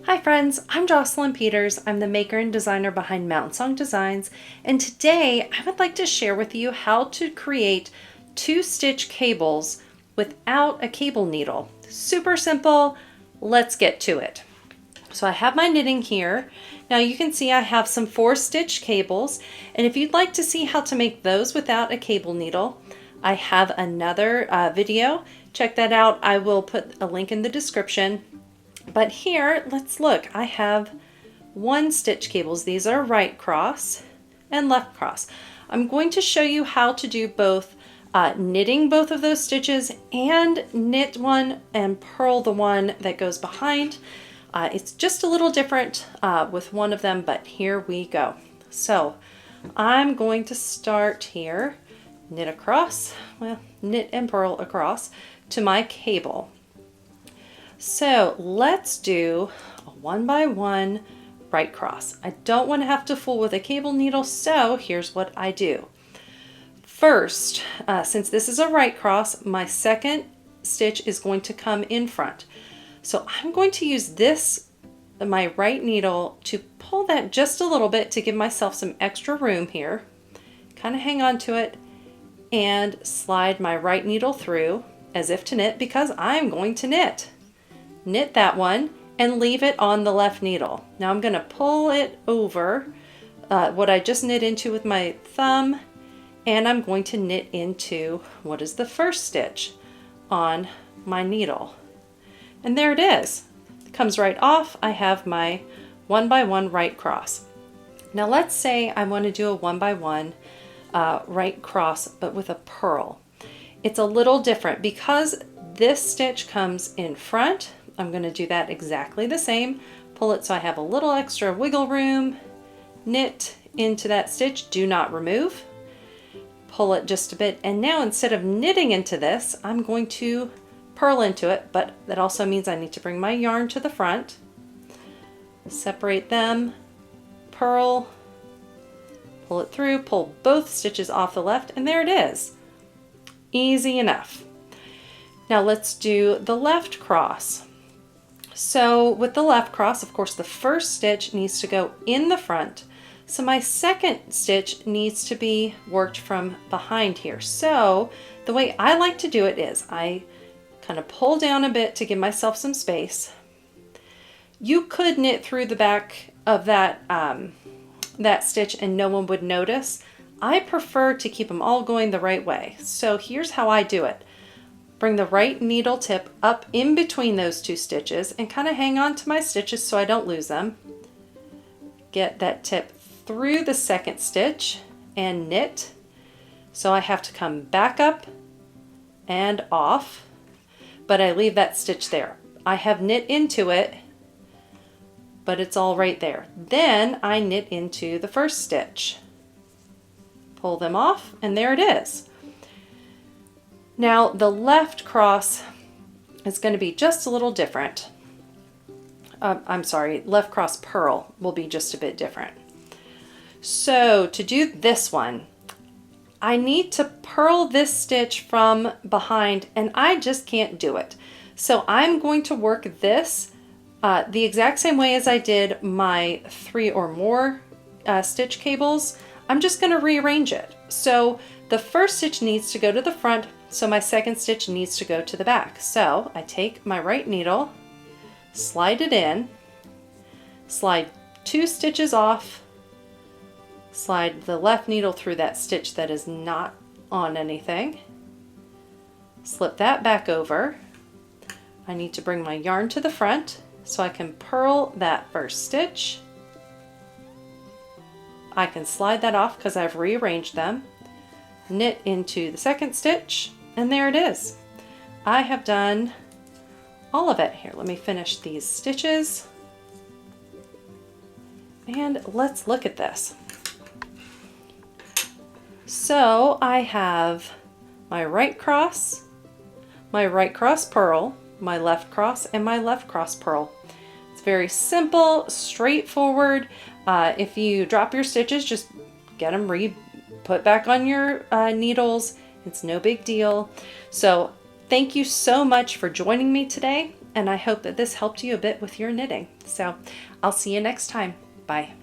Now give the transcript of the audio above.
Hi friends, I'm Jocelyn Peters. I'm the maker and designer behind Mountain Song Designs, and today I would like to share with you how to create 2-stitch cables without a cable needle. Super simple. Let's get to it. So I have my knitting here. Now you can see I have some 4-stitch cables, and if you'd like to see how to make those without a cable needle, I have another video. Check that out. I will put a link in the description. But here, let's look. I have 1-stitch cables. These are right cross and left cross. I'm going to show you how to do both knitting both of those stitches and knit one and purl the one that goes behind. It's just a little different with one of them, but here we go. So I'm going to start here, knit across, well, knit and purl across to my cable. So let's do a 1x1 right cross. I don't want to have to fool with a cable needle, so here's what I do. First, since this is a right cross, my second stitch is going to come in front. So I'm going to use this, my right needle, to pull that just a little bit to give myself some extra room here. Kind of hang on to it and slide my right needle through as if to knit, because I'm going to knit. Knit that one and leave it on the left needle. Now I'm going to pull it over what I just knit into with my thumb, and I'm going to knit into what is the first stitch on my needle. And there it is. It comes right off. I have my 1x1 right cross. Now let's say I want to do a 1x1 right cross but with a purl. It's a little different because this stitch comes in front. I'm going to do that exactly the same. Pull it so I have a little extra wiggle room. Knit into that stitch. Do not remove. Pull it just a bit. And now instead of knitting into this, I'm going to purl into it. But that also means I need to bring my yarn to the front. Separate them. Purl. Pull it through. Pull both stitches off the left. And there it is. Easy enough. Now let's do the left cross. So with the left cross, of course, the first stitch needs to go in the front. So my second stitch needs to be worked from behind here. So the way I like to do it is I kind of pull down a bit to give myself some space. You could knit through the back of that, that stitch and no one would notice. I prefer to keep them all going the right way. So here's how I do it. Bring the right needle tip up in between those 2 stitches and kind of hang on to my stitches so I don't lose them. Get that tip through the second stitch and knit. So I have to come back up and off, but I leave that stitch there. I have knit into it, but it's all right there. Then I knit into the first stitch. Pull them off, and there it is. Now the left cross is going to be just a little different. I'm sorry, left cross purl will be just a bit different. So to do this one, I need to purl this stitch from behind, and I just can't do it. So I'm going to work this the exact same way as I did my 3 or more stitch cables. I'm just going to rearrange it. So the first stitch needs to go to the front, so my second stitch needs to go to the back. So I take my right needle, slide it in, slide 2 stitches off, slide the left needle through that stitch that is not on anything, slip that back over. I need to bring my yarn to the front so I can purl that first stitch. I can slide that off because I've rearranged them, knit into the second stitch, and there it is. I have done all of it. Here, let me finish these stitches. And let's look at this. So I have my right cross purl, my left cross, and my left cross purl. It's very simple, straightforward. If you drop your stitches, just get them put back on your needles. It's no big deal. So thank you so much for joining me today. and I hope that this helped you a bit with your knitting. So I'll see you next time. Bye.